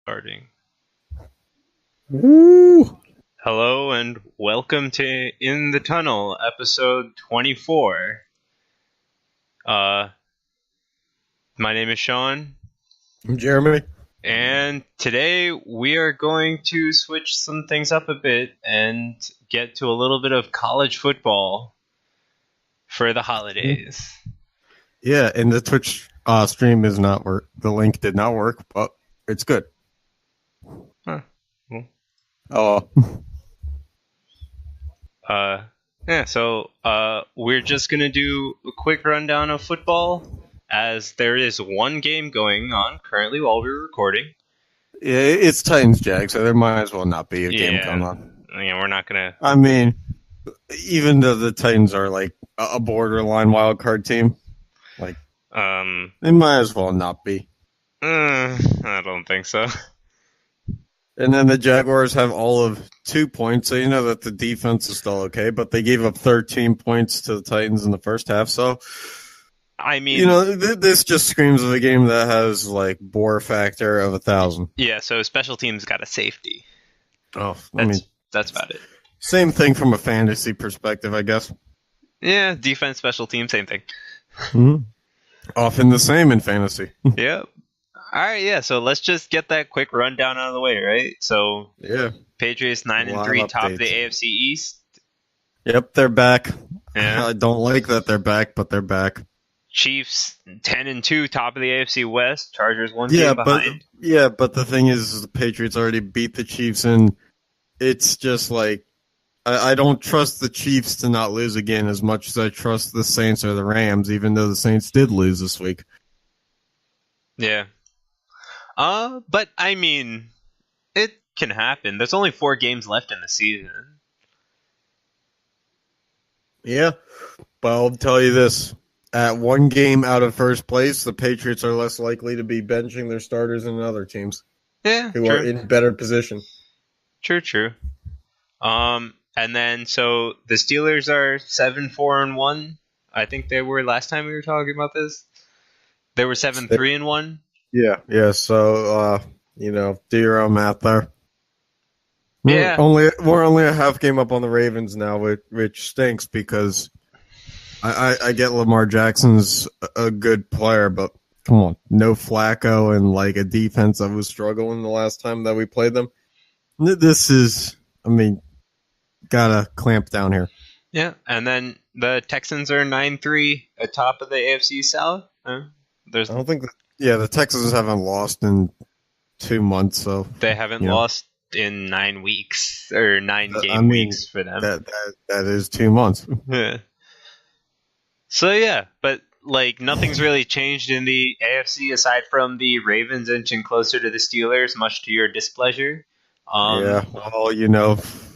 Starting. Woo! Hello and welcome to In the Tunnel, episode 24. My name is Sean, I'm Jeremy. and today we are going to switch some things up a bit and get to a little bit of college football for the holidays. Yeah, and the Twitch stream is not work. The link did not work, but it's good. Huh. Well, Oh, so we're just going to do a quick rundown of football, as there is one game going on currently while we're recording. yeah, it's Titans Jags, so there might as well not be a game going on. Yeah, we're not going to... I mean, even though the Titans are like a borderline wild card team, like they might as well not be. I don't think so. And then the Jaguars have all of 2 points, so you know that the defense is still okay, but they gave up 13 points to the Titans in the first half, so I mean, you know, this just screams of a game that has like bore factor of 1,000. Yeah, so special teams got a safety. Oh, I mean, that's about it. Same thing from a fantasy perspective, I guess. Yeah, defense, special team, same thing. Mm-hmm. Often the same in fantasy. Yep. All right, yeah. So let's just get that quick rundown out of the way, right? So yeah, Patriots 9-3, top of the AFC East. Yep, they're back. Yeah. I don't like that they're back, but they're back. Chiefs 10-2, top of the AFC West. Chargers one game behind. But the thing is, the Patriots already beat the Chiefs, and it's just like I don't trust the Chiefs to not lose again as much as I trust the Saints or the Rams, even though the Saints did lose this week. Yeah. But I mean, it can happen. There's only 4 games left in the season. Yeah, but I'll tell you this. At 1 game out of first place, the Patriots are less likely to be benching their starters than other teams. Yeah, who are in better position. True. And then so the Steelers are 7-4-1. I think they were last time we were talking about this. They were 7-3-1. Yeah. So do your own math there. Yeah. We're only a half game up on the Ravens now, which stinks because I get Lamar Jackson's a good player, but come on, no Flacco and like a defense that was struggling the last time that we played them. This is, gotta clamp down here. Yeah, and then the Texans are 9-3 atop of the AFC South. I don't think the Texans haven't lost in 2 months, so they haven't lost in 9 weeks or 9 weeks for them. That is 2 months. Yeah. So yeah, but like nothing's really changed in the AFC aside from the Ravens inching closer to the Steelers, much to your displeasure.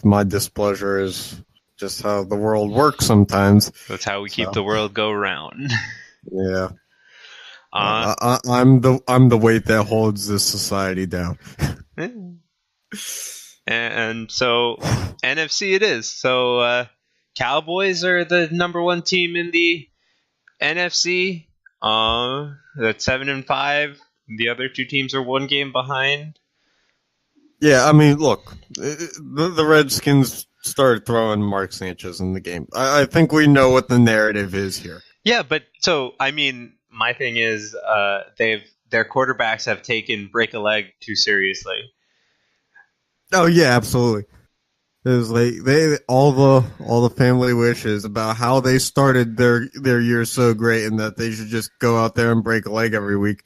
My displeasure is just how the world works sometimes. That's how we keep the world go round. Yeah. I'm the weight that holds this society down. And so NFC it is. So Cowboys are the number 1 team in the NFC. That's 7-5. The other 2 teams are 1 game behind. Yeah, look, the Redskins started throwing Mark Sanchez in the game. I think we know what the narrative is here. Yeah, but so my thing is, their quarterbacks have taken break a leg too seriously. Oh yeah, absolutely. It was like all the family wishes about how they started their year so great and that they should just go out there and break a leg every week,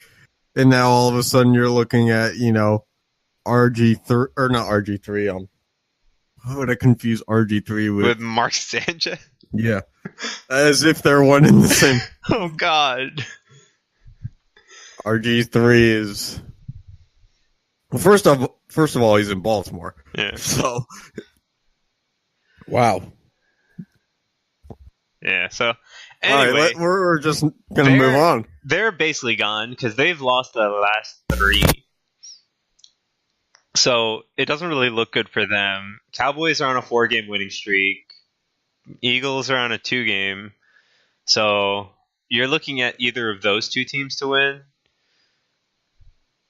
and now all of a sudden you're looking at RG3 or not RG3. Why would I confuse RG3 with Mark Sanchez? Yeah, as if they're one and the same. Oh God. RG3 is first of all he's in Baltimore. Yeah. So wow. Yeah. So anyway, all right, we're just gonna move on. They're basically gone because they've lost the last 3. So it doesn't really look good for them. Cowboys are on a 4-game winning streak. Eagles are on a 2-game. So you're looking at either of those 2 teams to win.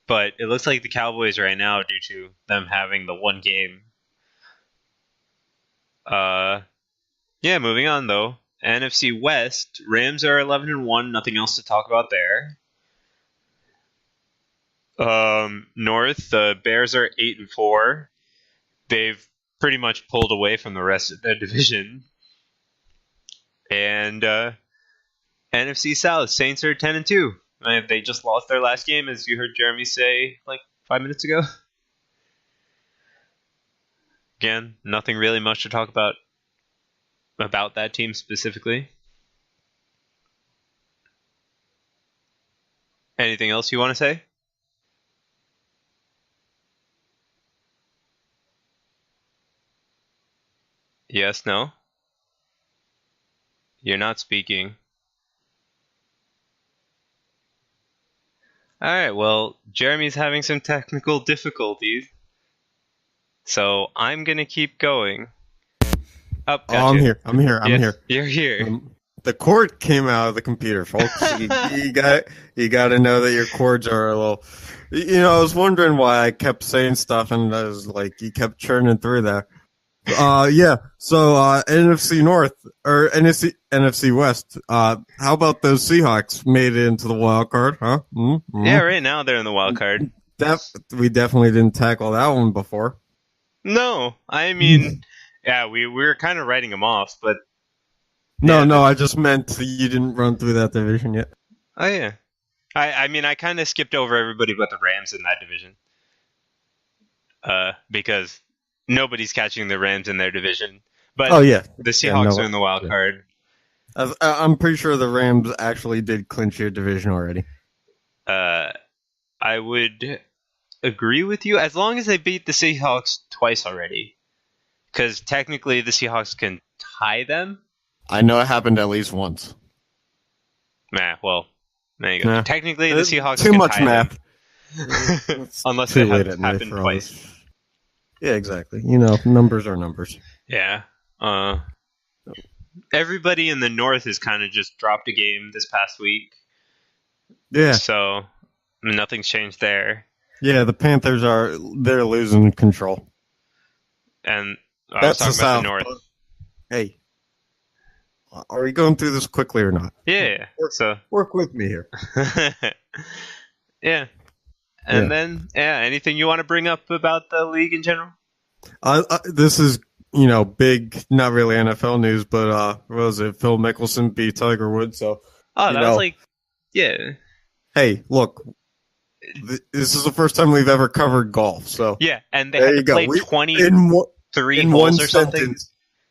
But it looks like the Cowboys right now, due to them having the one game. Yeah, moving on though. NFC West, Rams are 11-1. Nothing else to talk about there. North, the Bears are 8-4. They've pretty much pulled away from the rest of the division. And NFC South, Saints are 10-2. They just lost their last game, as you heard Jeremy say like 5 minutes ago. Again, nothing really much to talk about that team specifically. Anything else you want to say? Yes, no? You're not speaking. Alright, well, Jeremy's having some technical difficulties. So I'm going to keep going. Oh, gotcha. I'm here. Yes, you're here. The cord came out of the computer, folks. you got to know that your cords are a little. I was wondering why I kept saying stuff, and I was like, you kept churning through that. Yeah. So NFC North or NFC West. How about those Seahawks made it into the wild card? Huh? Mm-hmm. Yeah, right now they're in the wild card. We definitely didn't tackle that one before. No, I mean, yeah, we were kind of writing them off, but no, I just meant you didn't run through that division yet. Oh yeah, I mean, I kind of skipped over everybody but the Rams in that division, because nobody's catching the Rams in their division. But the Seahawks are in the wild card. I'm pretty sure the Rams actually did clinch your division already. I would agree with you as long as they beat the Seahawks twice already, because technically the Seahawks can tie them. I know it happened at least once. Well, there you go. Nah. Technically the Seahawks too can much tie math. them. Unless they have happened twice. Yeah, exactly. Numbers are numbers. Yeah. Everybody in the North has kind of just dropped a game this past week. Yeah. So nothing's changed there. Yeah, the Panthers they're losing control. And I was talking about the North. Hey, are we going through this quickly or not? Yeah. Work with me here. Yeah. And then, anything you want to bring up about the league in general? This is, big, not really NFL news, but what was it? Phil Mickelson beat Tiger Woods. So, that was like, yeah. Hey, look, this is the first time we've ever covered golf. So yeah, and they had to play 23 holes or something.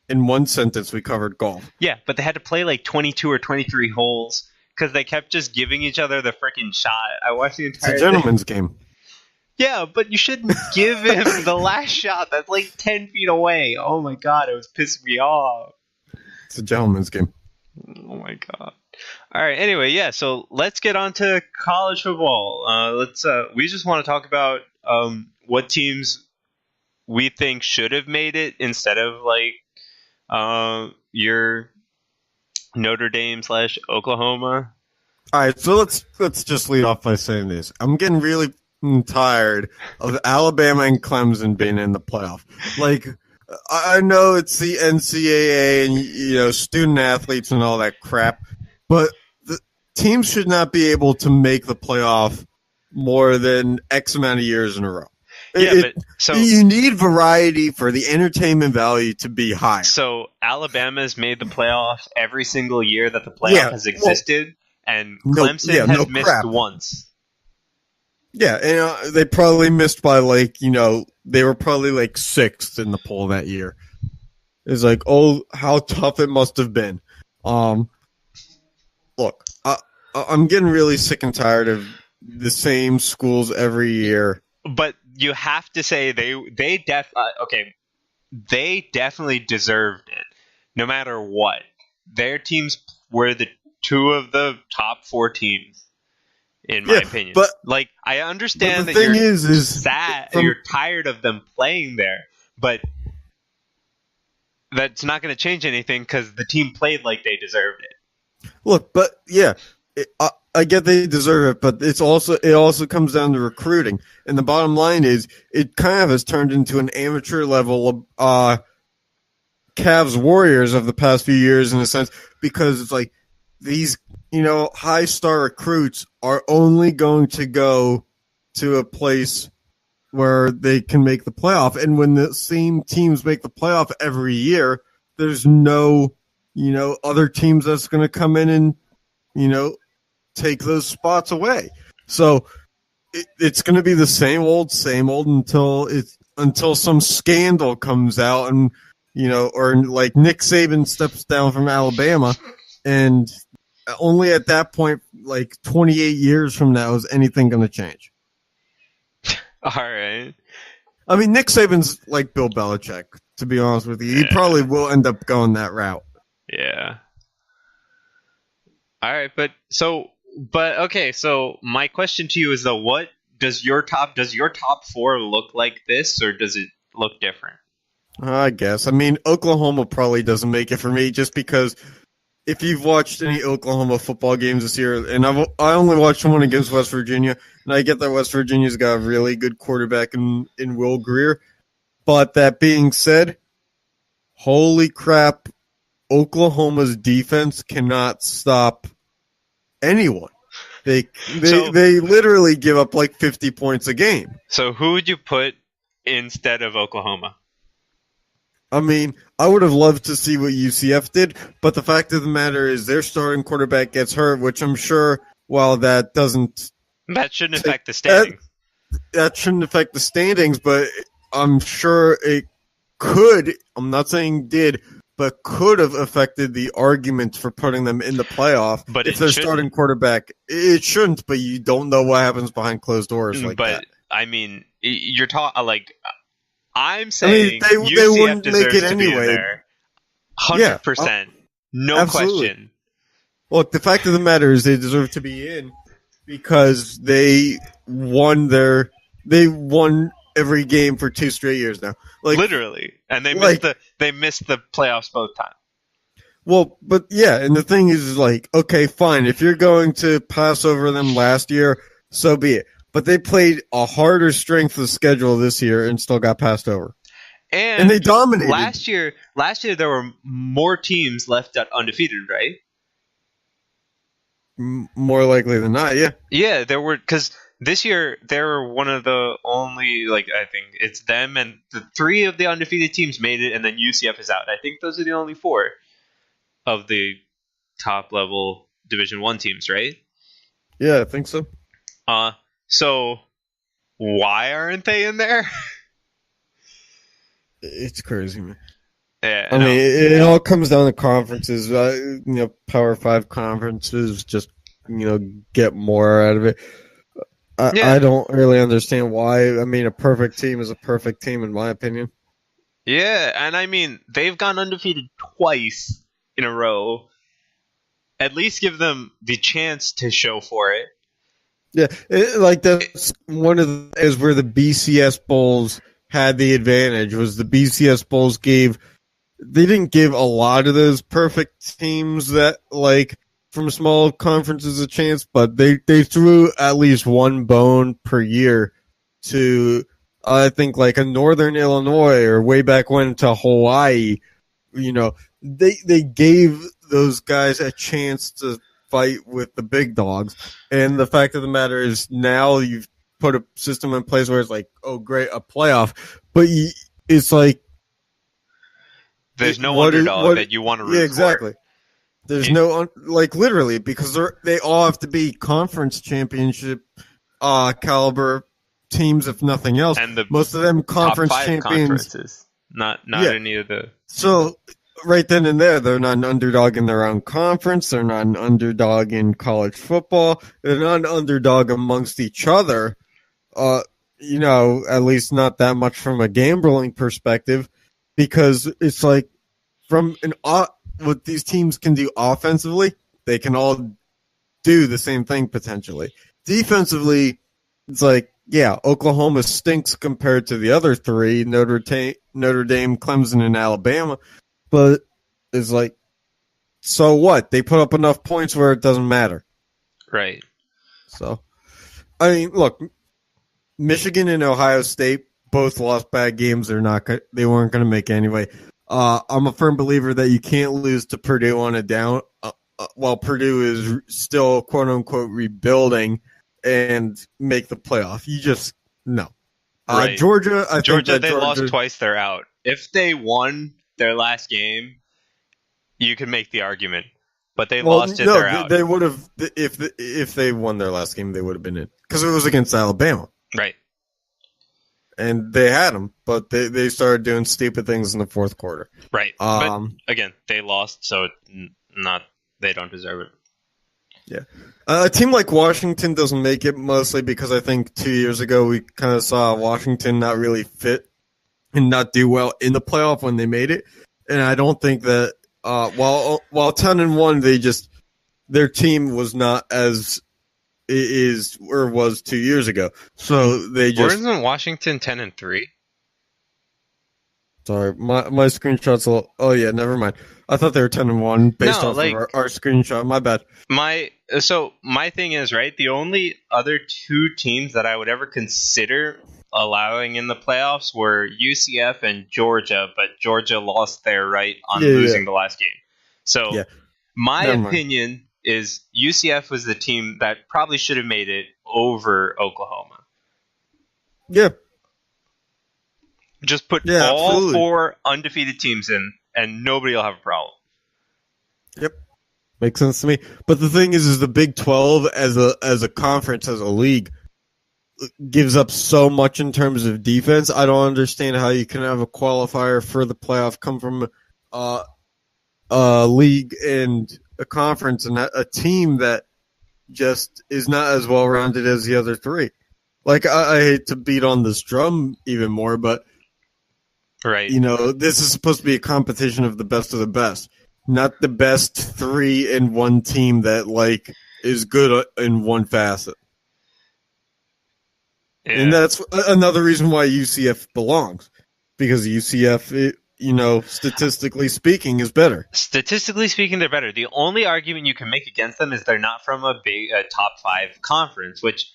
In one sentence, we covered golf. Yeah, but they had to play like 22 or 23 holes because they kept just giving each other the freaking shot. I watched the entire It's a gentleman's game. Yeah, but you shouldn't give him the last shot. That's like 10 feet away. Oh my god, it was pissing me off. It's a gentleman's game. Oh my god. All right. Anyway, yeah. So let's get on to college football. We just want to talk about what teams we think should have made it instead of like your Notre Dame / Oklahoma. All right. So let's just lead off by saying this. I'm getting really tired of Alabama and Clemson being in the playoff. Like, I know it's the NCAA and student athletes and all that crap, but the teams should not be able to make the playoff more than X amount of years in a row. Yeah, you need variety for the entertainment value to be high. So Alabama's made the playoff every single year that the playoff has existed, and Clemson has missed once. Yeah, and they probably missed by they were probably like 6th in the poll that year. It's like, oh, how tough it must have been. Look, I'm getting really sick and tired of the same schools every year. But you have to say they definitely deserved it, no matter what. Their teams were the 2 of the top 4 teams. In my opinion, but I understand that you're sad, you're tired of them playing there, but that's not going to change anything because the team played like they deserved it. Look, but I get they deserve it, but it also comes down to recruiting. And the bottom line is, it kind of has turned into an amateur level of Cavs Warriors of the past few years, in a sense, because it's like these, high star recruits are only going to go to a place where they can make the playoff. And when the same teams make the playoff every year, there's no, other teams that's going to come in and, take those spots away. So it's going to be the same old until some scandal comes out, and or like Nick Saban steps down from Alabama, and only at that point, like 28 years from now, is anything going to change. All right. I mean, Nick Saban's like Bill Belichick, to be honest with you. He probably will end up going that route. Yeah. All right, okay, so my question to you is, though, what does your top 4 look like this, or does it look different? I guess. I mean, Oklahoma probably doesn't make it for me, just because if you've watched any Oklahoma football games this year, and I only watched one against West Virginia, and I get that West Virginia's got a really good quarterback in Will Grier, but that being said, holy crap, Oklahoma's defense cannot stop anyone. They literally give up like 50 points a game. So who would you put instead of Oklahoma? I mean, I would have loved to see what UCF did, but the fact of the matter is their starting quarterback gets hurt, which I'm sure, while that doesn't... That shouldn't affect the standings. That shouldn't affect the standings, but I'm sure it could, I'm not saying did, but could have affected the argument for putting them in the playoff. But if they're starting quarterback, it shouldn't, but you don't know what happens behind closed doors like that. But, I mean, you're talking, like... I'm saying they wouldn't make it anyway. 100%. Yeah, no absolutely. question. Look, the fact of the matter is they deserve to be in because they won every game for 2 straight years now. Like, literally. And they missed the playoffs both times. Well, but yeah, and the thing is like, okay, fine. If you're going to pass over them last year, so be it. But they played a harder strength of schedule this year and still got passed over. And they dominated. Last year there were more teams left undefeated, right? More likely than not, yeah. Yeah, there were, because this year they're one of the only, like, I think it's them and the 3 of the undefeated teams made it, and then UCF is out. I think those are the only 4 of the top level Division I teams, right? Yeah, I think so. So, why aren't they in there? It's crazy, man. Yeah, I mean, it all comes down to conferences. Power 5 conferences just, get more out of it. I don't really understand why. I mean, a perfect team is a perfect team, in my opinion. Yeah, and I mean, they've gone undefeated twice in a row. At least give them the chance to show for it. Yeah, that's one of the is where the BCS Bowls had the advantage. Was the BCS Bowls they didn't give a lot of those perfect teams that like from small conferences a chance, but they threw at least one bone per year to I think like a Northern Illinois or way back when to Hawaii. They gave those guys a chance to fight with the big dogs, and the fact of the matter is now you've put a system in place where it's like, oh great, a playoff, but it's like there's no underdog that you want to root for. Yeah, exactly. There's no literally, because they all have to be conference championship caliber teams, if nothing else. And most of them conference top 5 champions, conferences, not any of the. So right then and there, they're not an underdog in their own conference. They're not an underdog in college football. They're not an underdog amongst each other. At least not that much from a gambling perspective, because it's like what these teams can do offensively, they can all do the same thing potentially. Defensively, it's like, yeah, Oklahoma stinks compared to the other 3, Notre Dame, Clemson, and Alabama. But it's like, so what? They put up enough points where it doesn't matter. Right. So, I mean, look, Michigan and Ohio State both lost bad games. They weren't going to make anyway. I'm a firm believer that you can't lose to Purdue on a down while Purdue is still quote unquote rebuilding and make the playoff. You just no. Right. Georgia, I think Georgia, that they lost Georgia. twice, they're out. If they won their last game, you could make the argument. But they Well, lost it, no, they're out. they would have if they won their last game, they would have been in because it was against Alabama. Right. And they had them, but they started doing stupid things in the fourth quarter. Right. But again, they lost, so not they don't deserve it. Yeah. A team like Washington doesn't make it mostly because I think 2 years ago we kind of saw Washington not really fit and not do well in the playoff when they made it. And I don't think that while 10-1, their team was not as it is or was 2 years ago. So they just Wasn't Washington 10-3? Sorry, my screenshot's a little. Oh yeah, never mind. I thought they were 10-1 based off of our screenshot. My bad. My thing is, right, the only other two teams that I would ever consider allowing in the playoffs were UCF and Georgia, but Georgia lost their right on losing the last game. So my opinion is UCF was the team that probably should have made it over Oklahoma. Yeah. Just put all four undefeated teams in, and nobody will have a problem. Yep, makes sense to me. But the thing is the Big 12 as a conference, as a league, gives up so much in terms of defense. I don't understand how you can have a qualifier for the playoff come from a league and a conference and a team that just is not as well rounded as the other three. Like I hate to beat on this drum even more, but. Right. You know, this is supposed to be a competition of the best, not the best 3-in-1 team that like is good in one facet. Yeah. And that's another reason why UCF belongs, because UCF, statistically speaking, is better. Statistically speaking, they're better. The only argument you can make against them is they're not from a top 5 conference, which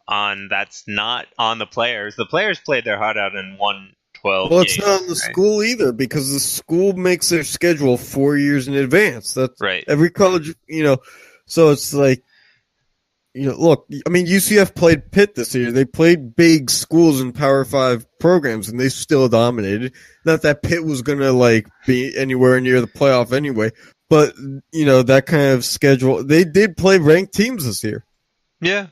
that's not on the players. The players played their heart out and won 12 Well, it's not on the school either, because the school makes their schedule 4 years in advance. That's right. Every college, so it's like, look, I mean, UCF played Pitt this year. They played big schools in Power 5 programs, and they still dominated. Not that Pitt was going to, be anywhere near the playoff anyway, but, that kind of schedule. They did play ranked teams this year. Yeah.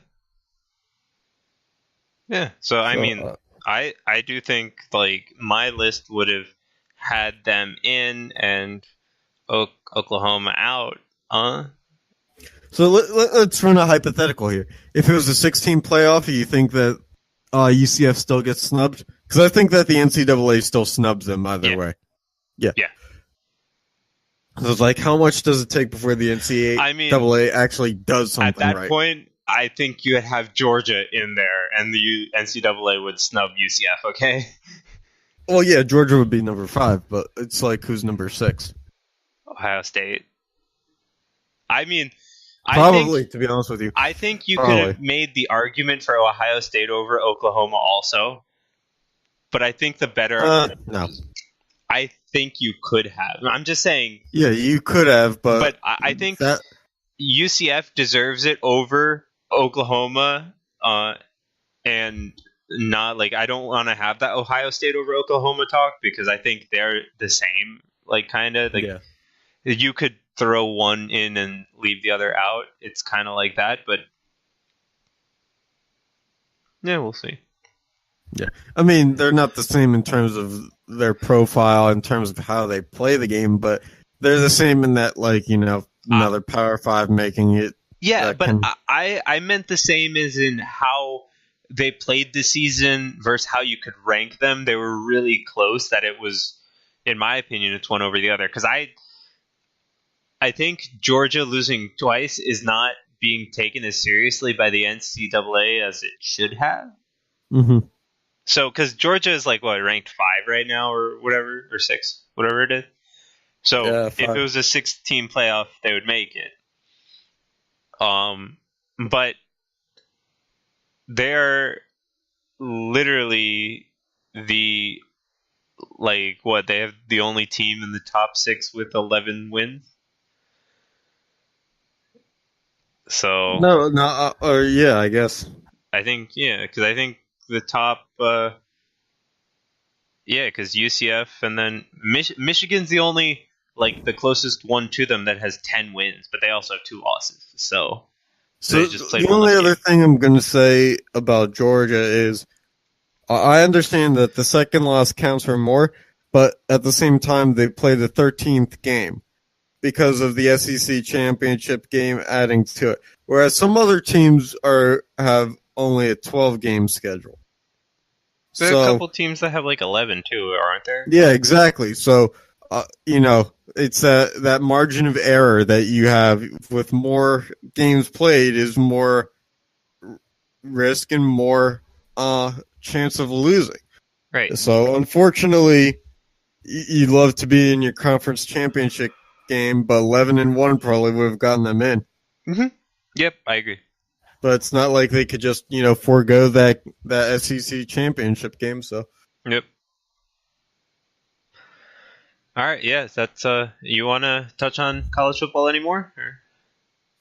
Yeah, so I mean... I do think my list would have had them in and Oklahoma out. So let's run a hypothetical here. If it was a 16 playoff, do you think that UCF still gets snubbed? Because I think that the NCAA still snubs them either way. Yeah. So it's how much does it take before the NCAA actually does something right? At that point, I think you'd have Georgia in there, and the NCAA would snub UCF, okay? Well, yeah, Georgia would be number 5, but it's who's number 6? Ohio State. I mean... Probably, to be honest with you. I think you could have made the argument for Ohio State over Oklahoma also, but I think the better... no. I think you could have. I'm just saying... Yeah, you could have, but... But I think that UCF deserves it over Oklahoma, and not I don't want to have that Ohio State over Oklahoma talk, because I think they're the same, kind of you could throw one in and leave the other out. It's kind of like that, but yeah, we'll see. Yeah, I mean, they're not the same in terms of their profile, in terms of how they play the game, but they're the same in that, another Power 5 making it. Yeah, but I meant the same as in how they played the season versus how you could rank them. They were really close that it was, in my opinion, it's one over the other. Because I think Georgia losing twice is not being taken as seriously by the NCAA as it should have. Mm-hmm. So, because Georgia is ranked 5 right now or whatever, or 6, whatever it is. So, if it was a 6-team playoff, they would make it. But they're literally the they have the only team in the top 6 with 11 wins. So No, yeah, I guess. I think because I think the top because UCF and then Michigan's the only the closest one to them that has 10 wins, but they also have 2 losses. So they just played the one only less other game. thing I'm going to say about Georgia is I understand that the second loss counts for more, but at the same time they play the 13th game because of the SEC championship game adding to it. Whereas some other teams have only a 12-game schedule. There are a couple teams that have 11 too, aren't there? Yeah, exactly. So, it's that margin of error that you have with more games played is more risk and more chance of losing. Right. So, unfortunately, you'd love to be in your conference championship game, but 11-1 probably would have gotten them in. Mm-hmm. Yep, I agree. But it's not like they could just, forego that SEC championship game. So. Yep. All right. Yeah. That's. You want to touch on college football anymore? Or?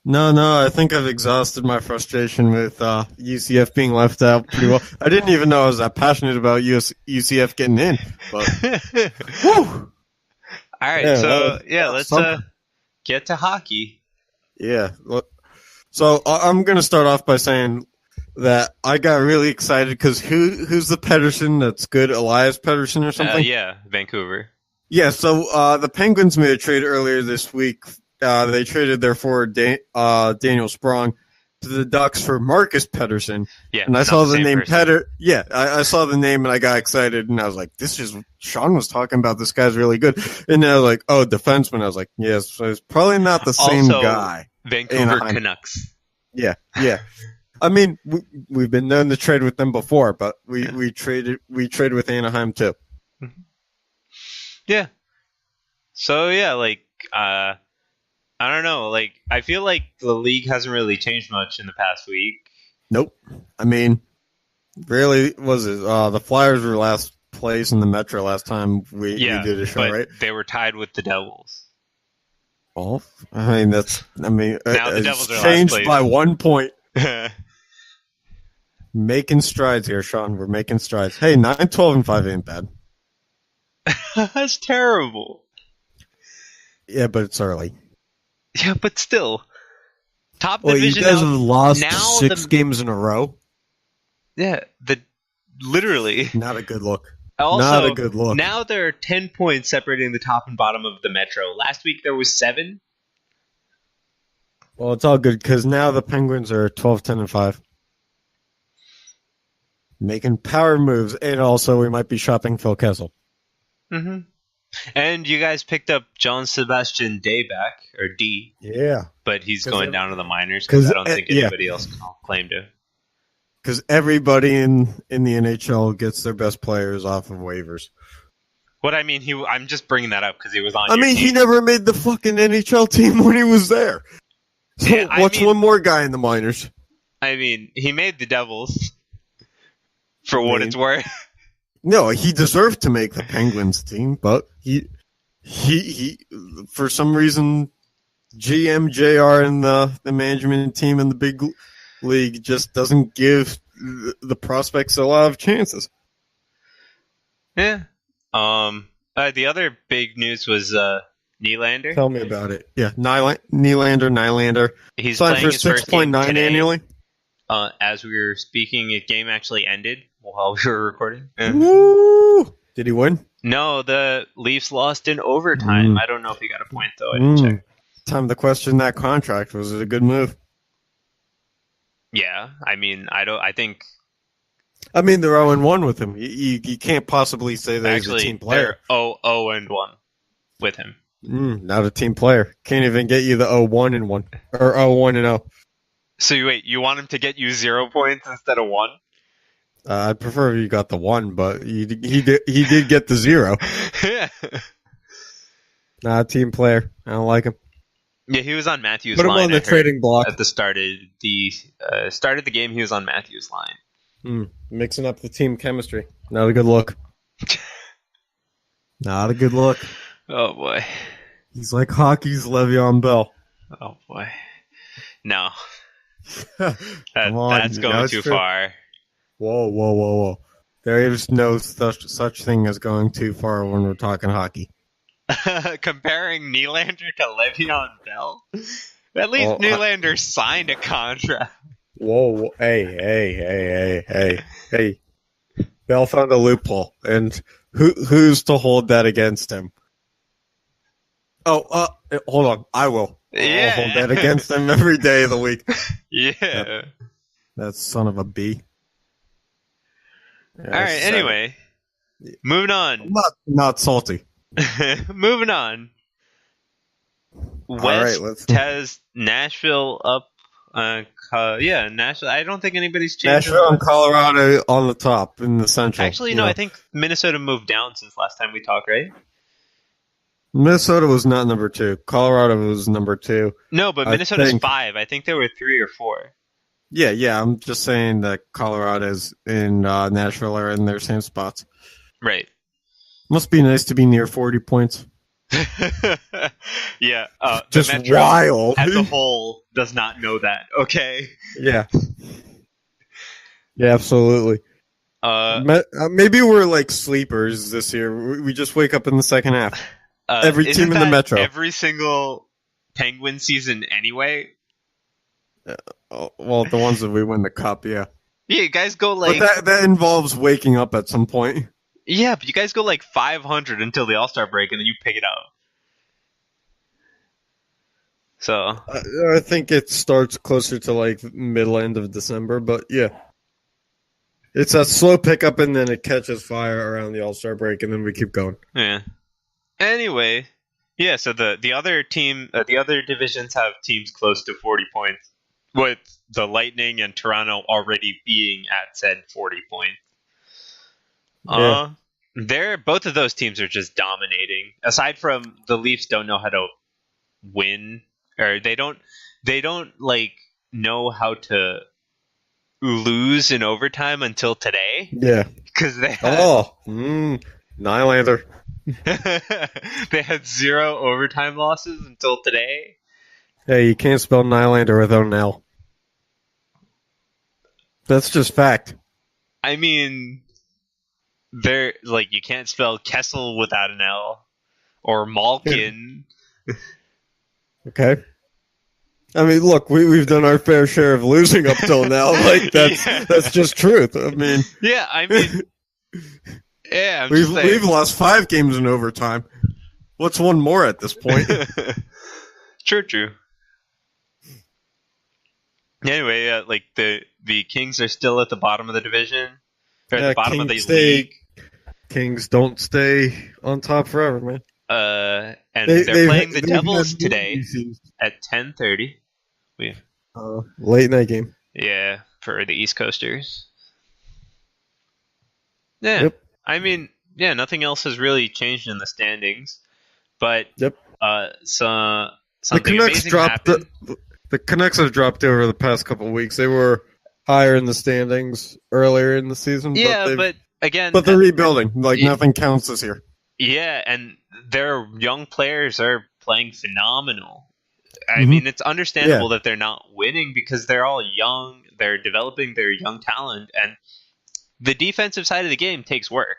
No. I think I've exhausted my frustration with UCF being left out pretty well. I didn't even know I was that passionate about UCF getting in. But whew. All right. Yeah, let's get to hockey. Yeah. So I'm going to start off by saying that I got really excited because who's the Pedersen that's good? Elias Pedersen or something? Yeah, Vancouver. Yeah, so the Penguins made a trade earlier this week. They traded their forward Daniel Sprong to the Ducks for Marcus Pedersen. Yeah, and I saw the name Yeah, I saw the name and I got excited and I was like, Sean was talking about this guy's really good. And then I was like, oh, defenseman. I was like, yes, so it's probably not the same guy. Vancouver Canucks. Yeah. I mean, we've been known to trade with them before, but we traded with Anaheim too. Yeah. So yeah, I don't know. I feel like the league hasn't really changed much in the past week. Nope. I mean, really, was it? The Flyers were last place in the Metro last time we did a show, but right? They were tied with the Devils. Well, I mean, now the Devils are changed by 1 point. Making strides here, Sean. We're making strides. Hey, 9-12-5 ain't bad. That's terrible. Yeah, but it's early. Yeah, but still. Top division. You guys have lost 6 games in a row? Yeah, literally. Not a good look. Also, not a good look. Now there are 10 points separating the top and bottom of the Metro. Last week there was 7. Well, it's all good because now the Penguins are 12-10-5. Making power moves, and also we might be shopping Phil Kessel. Mm-hmm. And you guys picked up John Sebastian Day back, or D. Yeah. But he's going down to the minors because I don't think anybody else can claim to. Because everybody in the NHL gets their best players off of waivers. What I mean, I'm just bringing that up because he was on. He never made the fucking NHL team when he was there. So yeah, what's one more guy in the minors? I mean, he made the Devils. For what it's worth. No, he deserved to make the Penguins team, but he for some reason, GM JR and the management team in the big league just doesn't give the prospects a lot of chances. Yeah. The other big news was Nylander. Tell me about it. Yeah, Nylander. He's signed playing for 6.9 annually. As we were speaking, the game actually ended while we were recording. Woo! Did he win? No, the Leafs lost in overtime. I don't know if he got a point though. I didn't check. Time to question that contract. Was it a good move? Yeah, I mean, I think. I mean, they're 0-1 with him. You can't possibly say that he's a team player. They're 0-1 with him. Not a team player. Can't even get you the 0-1-1 or 0-1-0. So wait, you want him to get you 0 points instead of 1? I'd prefer if you got the 1, but he did get the 0. Yeah. Not a team player. I don't like him. Yeah, he was on Matthews' Put him line. on I the heard trading block. at the start of the game. He was on Matthews' line. Mixing up the team chemistry. Not a good look. Not a good look. Oh boy. He's like hockey's Le'Veon Bell. Oh boy. No, Come on, that's going too far. Whoa. There is no such thing as going too far when we're talking hockey. Comparing Nylander to Le'Veon Bell? At least Nylander signed a contract. Whoa, hey. Bell found a loophole, and who's to hold that against him? Oh, hold on. I will. Yeah. I'll hold that against him every day of the week. Yeah. That son of a B. All right, anyway. Moving on. Not salty. Moving on. West has Nashville up. Nashville. I don't think anybody's changed. Nashville and Colorado on the top in the Central. Actually, no. I think Minnesota moved down since last time we talked, right? Minnesota was not number 2. Colorado was number 2. No, but Minnesota's 5. I think there were 3 or 4. Yeah. I'm just saying that Colorado's in Nashville are in their same spots. Right. Must be nice to be near 40 points. Yeah. Just the Metro wild. as a whole does not know that. Okay. Yeah. Yeah, absolutely. Maybe we're like sleepers this year. We just wake up in the second half. Every team in the Metro. Every single Penguin season anyway. Well, the ones that we win the cup, yeah. Yeah, you guys go like... But that involves waking up at some point. Yeah, but you guys go like 500 until the All-Star break, and then you pick it up. So... I think it starts closer to like middle end of December, but yeah. It's a slow pickup, and then it catches fire around the All-Star break, and then we keep going. Yeah. Anyway, yeah, so the other team, the other divisions have teams close to 40 points, with the Lightning and Toronto already being at said 40 points. Both of those teams are just dominating. Aside from the Leafs don't know how to win, or they don't like know how to lose in overtime until today. Yeah, because they had, Nylander. they had 0 overtime losses until today. Hey, you can't spell Nylander without an L. That's just fact. I mean, they're like, you can't spell Kessel without an L, or Malkin. Okay. I mean, look, we've done our fair share of losing up till now. Like that's just truth. I mean, we've lost 5 games in overtime. What's one more at this point? True. Anyway, like the Kings are still at the bottom of the division, or at the bottom of the league. Kings don't stay on top forever, man. And they're playing the Devils today at 10:30. Late night game. Yeah, for the East Coasters. Yeah, yep. I mean, yeah, nothing else has really changed in the standings, but something amazing happened. The Canucks have dropped over the past couple of weeks. They were higher in the standings earlier in the season. Yeah, but again, they're rebuilding. Like nothing counts this year. Yeah, and their young players are playing phenomenal. I mean, it's understandable that they're not winning because they're all young. They're developing their young talent, and the defensive side of the game takes work.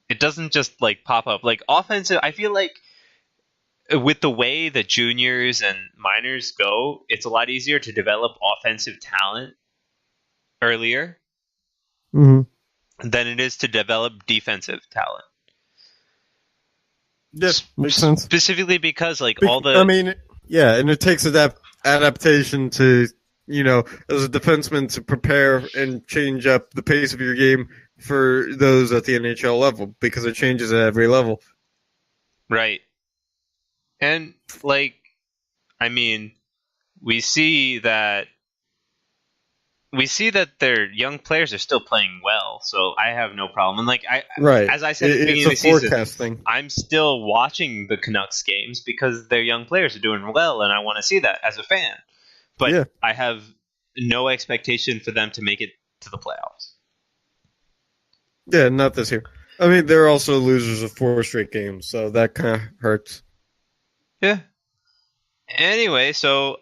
It doesn't just like pop up. Like offensive, I feel like with the way the juniors and minors go, it's a lot easier to develop offensive talent earlier than it is to develop defensive talent. Yes, makes sense. Specifically because and it takes adaptation to, as a defenseman to prepare and change up the pace of your game for those at the NHL level because it changes at every level. Right. And, we see that we see that their young players are still playing well, so I have no problem. And Right. as I said at the beginning It's of a the season, forecast thing. I'm still watching the Canucks games because their young players are doing well, and I want to see that as a fan. But Yeah. I have no expectation for them to make it to the playoffs. Yeah, not this year. I mean, they're also losers of 4 straight games, so that kind of hurts. Yeah. Anyway, so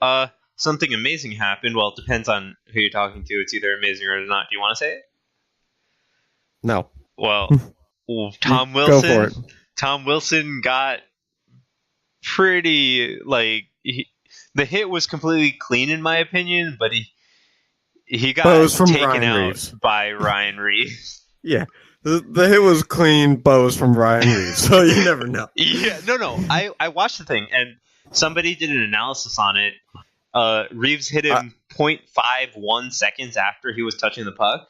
something amazing happened. Well, it depends on who you're talking to. It's either amazing or not. Do you want to say it? No. Well, Tom Go for it. Wilson. Tom Wilson got pretty the hit was completely clean in my opinion, but he But it was got from taken Ryan out Reeves. by Ryan Reeves. Yeah. The hit was clean, but it was from Ryan Reeves, so you never know. Yeah, no. I watched the thing, and somebody did an analysis on it. Reeves hit him 0.51 seconds after he was touching the puck.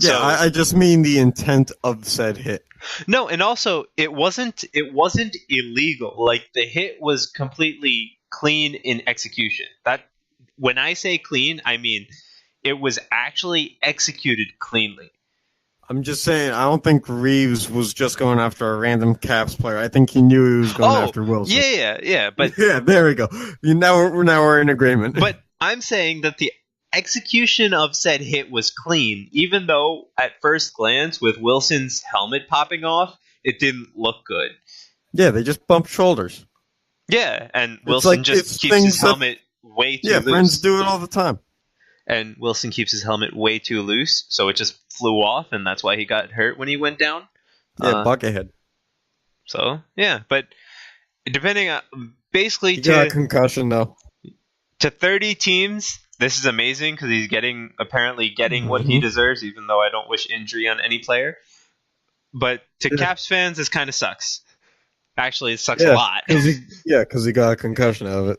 Yeah, So, I just mean the intent of said hit. no, and also it wasn't illegal. Like the hit was completely clean in execution. That when I say clean, I mean it was actually executed cleanly. I'm just saying, I don't think Reeves was just going after a random Caps player. I think he knew he was going after Wilson. Yeah. But yeah, there we go. Now we're in agreement. But I'm saying that the execution of said hit was clean, even though at first glance, with Wilson's helmet popping off, it didn't look good. Yeah, they just bumped shoulders. Yeah, and Wilson just keeps his helmet way too loose. Yeah, friends do it all the time. And Wilson keeps his helmet way too loose, so it just flew off, and that's why he got hurt when he went down. Yeah, buckethead. So, yeah, but depending on... Basically, he got a concussion, though. To 30 teams, this is amazing, because he's apparently getting what he deserves, even though I don't wish injury on any player. But to Caps fans, this kind of sucks. Actually, it sucks a lot. Because he got a concussion out of it.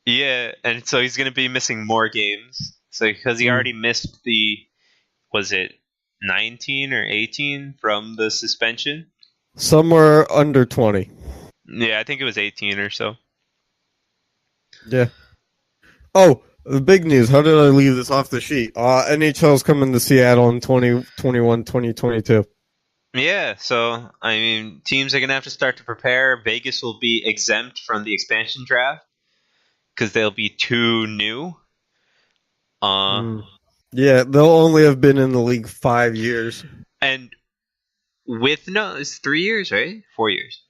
Yeah, and so he's going to be missing more games. So because he already missed was it 19 or 18 from the suspension? Somewhere under 20. Yeah, I think it was 18 or so. Yeah. Oh, the big news. How did I leave this off the sheet? NHL's coming to Seattle in 2021, 2022. Yeah, so, I mean, teams are going to have to start to prepare. Vegas will be exempt from the expansion draft because they'll be too new. Yeah, they'll only have been in the league 5 years. And it's 3 years, right? 4 years.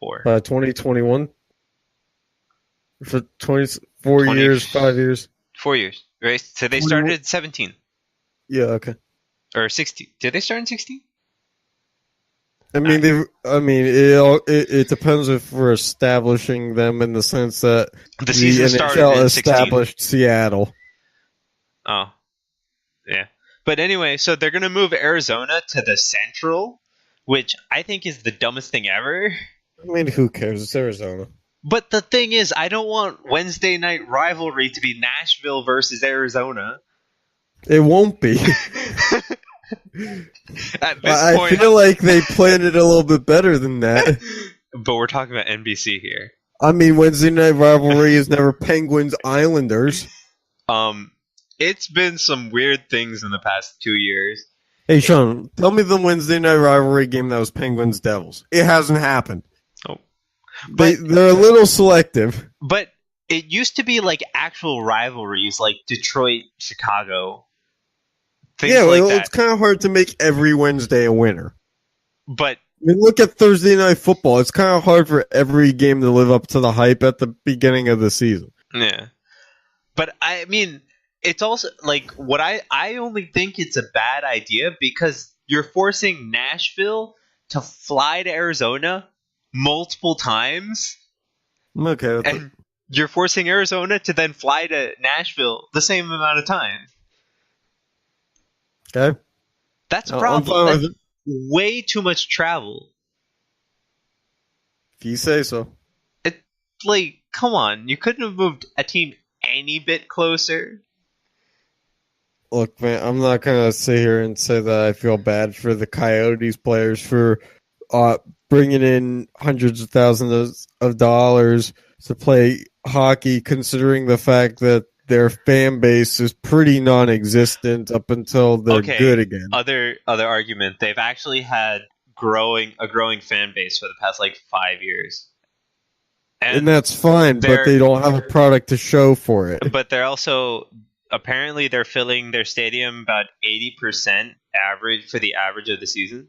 4. 2021? For 24 years, 5 years. 4 years, right? So they started at 17. Yeah, okay. Or 16. Did they start in 16? I mean, it depends if we're establishing them in the sense that the season started in 16. Established Seattle. Oh, yeah. But anyway, so they're going to move Arizona to the Central, which I think is the dumbest thing ever. I mean, who cares? It's Arizona. But the thing is, I don't want Wednesday night rivalry to be Nashville versus Arizona. It won't be. At this point, I feel like they planned it a little bit better than that. But we're talking about NBC here. I mean, Wednesday night rivalry is never Penguins Islanders. It's been some weird things in the past 2 years. Hey, Sean, tell me the Wednesday night rivalry game that was Penguins Devils. It hasn't happened. Oh, they're a little selective. But it used to be like actual rivalries, like Detroit, Chicago. Things like that. It's kind of hard to make every Wednesday a winner. But I mean, look at Thursday night football. It's kind of hard for every game to live up to the hype at the beginning of the season. Yeah. But I mean, it's also like what I only think it's a bad idea because you're forcing Nashville to fly to Arizona multiple times. I'm okay with and you're forcing Arizona to then fly to Nashville the same amount of time. Okay. That's a problem. That's way too much travel. If you say so. It's like, come on. You couldn't have moved a team any bit closer. Look, man, I'm not going to sit here and say that I feel bad for the Coyotes players for bringing in hundreds of thousands of dollars to play hockey, considering the fact that their fan base is pretty non-existent up until they're good again. Other argument, they've actually had a growing fan base for the past like 5 years. And that's fine, but they don't have a product to show for it. But they're also apparently they're filling their stadium about 80% average for the average of the season.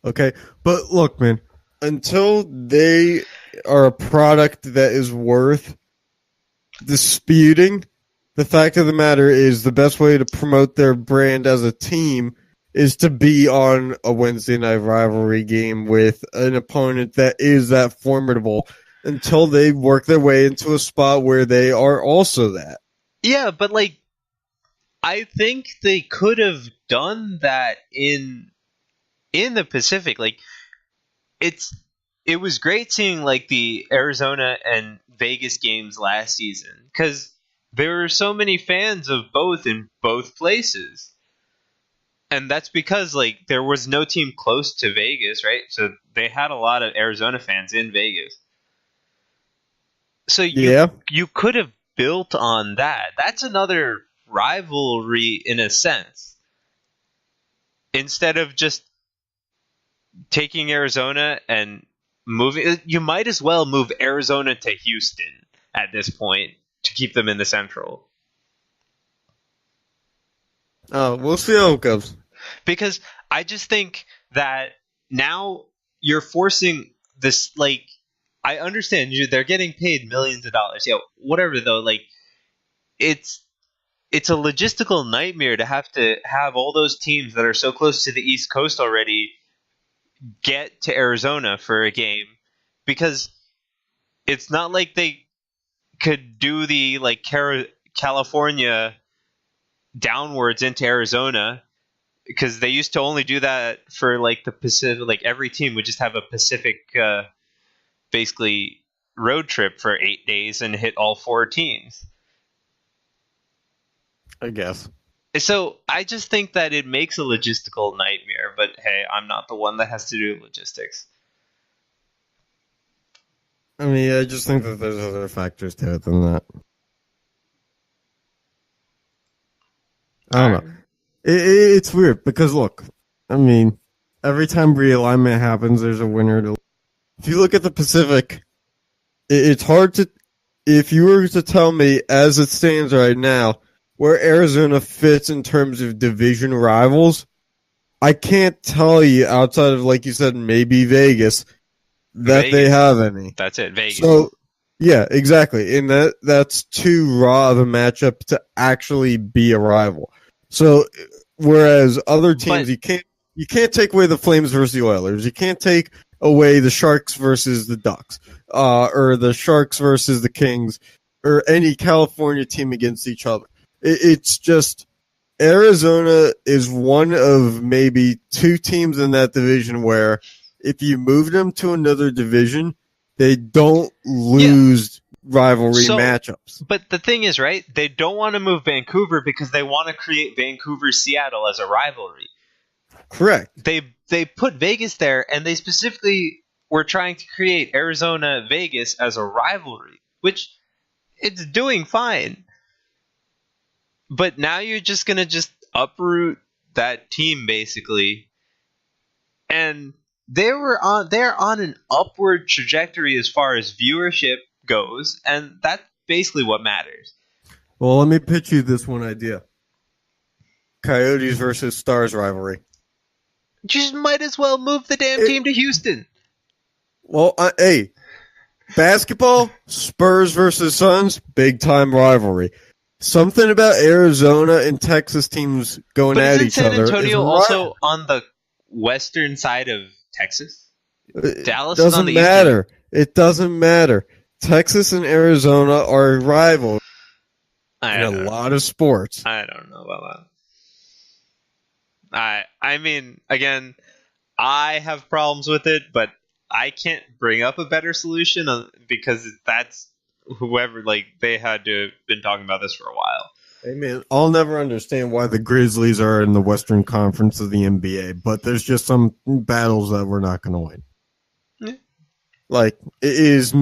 Okay, but look, man, until they are a product that is worth disputing, the fact of the matter is the best way to promote their brand as a team is to be on a Wednesday night rivalry game with an opponent that is that formidable until they work their way into a spot where they are also that. Yeah, but like I think they could have done that in the Pacific. Like it was great seeing like the Arizona and Vegas games last season because there were so many fans of both in both places. And that's because like there was no team close to Vegas, right? So they had a lot of Arizona fans in Vegas. So you could have built on that. That's another rivalry in a sense. Instead of just taking Arizona and moving, you might as well move Arizona to Houston at this point to keep them in the Central. Oh, we'll see how it goes. Because I just think that now you're forcing this, like, I understand they're getting paid millions of dollars. Yeah, whatever though, like it's a logistical nightmare to have all those teams that are so close to the East Coast already get to Arizona for a game because it's not like they could do the like California downwards into Arizona because they used to only do that for like the Pacific. Like every team would just have a Pacific basically road trip for 8 days and hit all 4 teams. I guess. So I just think that it makes a logistical nightmare, but hey, I'm not the one that has to do logistics. I mean, I just think that there's other factors to it than that. I don't know. It's weird because look, I mean, every time realignment happens, there's a winner. If you look at the Pacific, it's hard to, if you were to tell me as it stands right now, where Arizona fits in terms of division rivals, I can't tell you outside of, like you said, maybe Vegas, that they have any. That's it, Vegas. So, yeah, exactly. And that's too raw of a matchup to actually be a rival. So, whereas other teams, you can't take away the Flames versus the Oilers. You can't take away the Sharks versus the Ducks, or the Sharks versus the Kings, or any California team against each other. It's just Arizona is one of maybe 2 teams in that division where if you move them to another division, they don't lose rivalry matchups. But the thing is, right, they don't want to move Vancouver because they want to create Vancouver-Seattle as a rivalry. Correct. They put Vegas there, and they specifically were trying to create Arizona-Vegas as a rivalry, which it's doing fine. But now you're just going to just uproot that team, basically. And they're on an upward trajectory as far as viewership goes, and that's basically what matters. Well, let me pitch you this one idea. Coyotes versus Stars rivalry. You just might as well move the damn team to Houston. Well, hey, basketball, Spurs versus Suns, big-time rivalry. Something about Arizona and Texas teams going at each other. But isn't San Antonio also on the western side of Texas? Dallas is on the eastern. It doesn't matter. Texas and Arizona are rivals in a lot of sports. I don't know about that. I mean, again, I have problems with it, but I can't bring up a better solution because that's whoever, like, they had to have been talking about this for a while. Hey, man, I'll never understand why the Grizzlies are in the Western Conference of the NBA, but there's just some battles that we're not going to win. Yeah. Like, is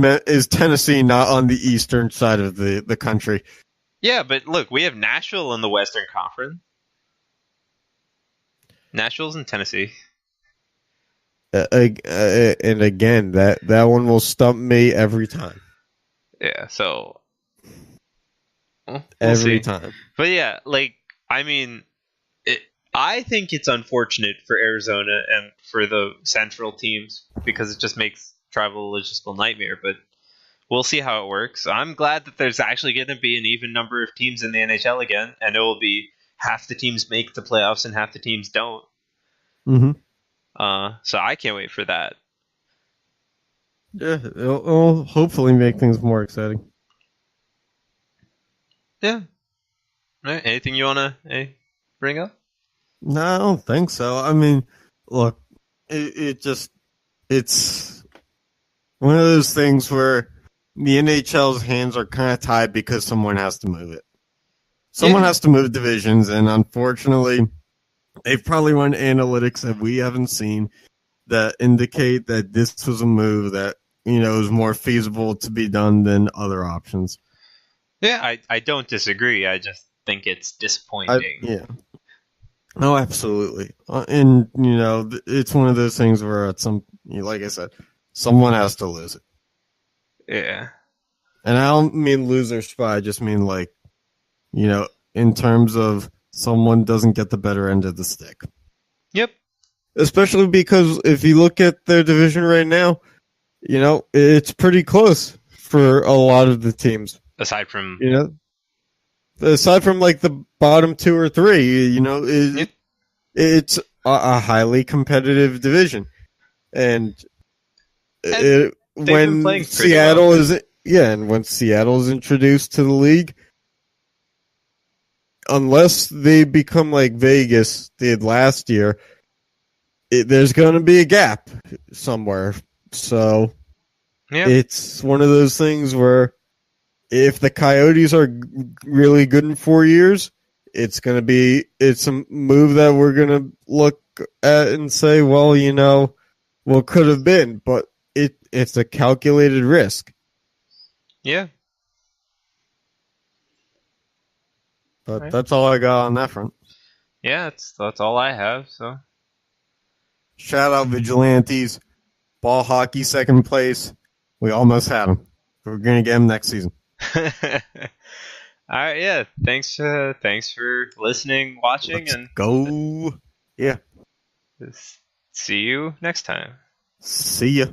Tennessee not on the eastern side of the country? Yeah, but look, we have Nashville in the Western Conference. Nashville's in Tennessee. And again, that one will stump me every time. Yeah, so we'll Every see. time. But yeah, like I mean, it, I think it's unfortunate for Arizona and for the Central teams because it just makes travel a logistical nightmare. But we'll see how it works. I'm glad that there's actually going to be an even number of teams in the NHL again, and it will be half the teams make the playoffs and half the teams don't. Mm-hmm. So I can't wait for that. Yeah, it'll hopefully make things more exciting. Yeah. All right. Anything you wanna bring up? No, I don't think so. I mean, look, it just it's one of those things where the NHL's hands are kind of tied because someone has to move it. Someone Yeah. has to move divisions, and unfortunately, they've probably run analytics that we haven't seen that indicate that this was a move that is more feasible to be done than other options. Yeah. I don't disagree. I just think it's disappointing. Yeah. Oh, absolutely. And it's one of those things where at like I said, someone has to lose it. Yeah. And I don't mean lose their spot. I just mean like, in terms of someone doesn't get the better end of the stick. Yep. Especially because if you look at their division right now, it's pretty close for a lot of the teams. Aside from Aside from like the bottom two or three, yep. it's a highly competitive division. And And they've been when playing pretty well. and when Seattle is introduced to the league, unless they become like Vegas did last year, there's going to be a gap somewhere. So Yeah. it's one of those things where if the Coyotes are really good in 4 years, it's a move that we're going to look at and say, well, what could have been, but it's a calculated risk. Yeah. But Right. that's all I got on that front. Yeah. That's all I have. So. Shout out Vigilantes, ball hockey second place. We almost had him. We're gonna get him next season. All right. Yeah. Thanks. Thanks for listening, watching, Let's and go. Yeah. see you next time. See ya.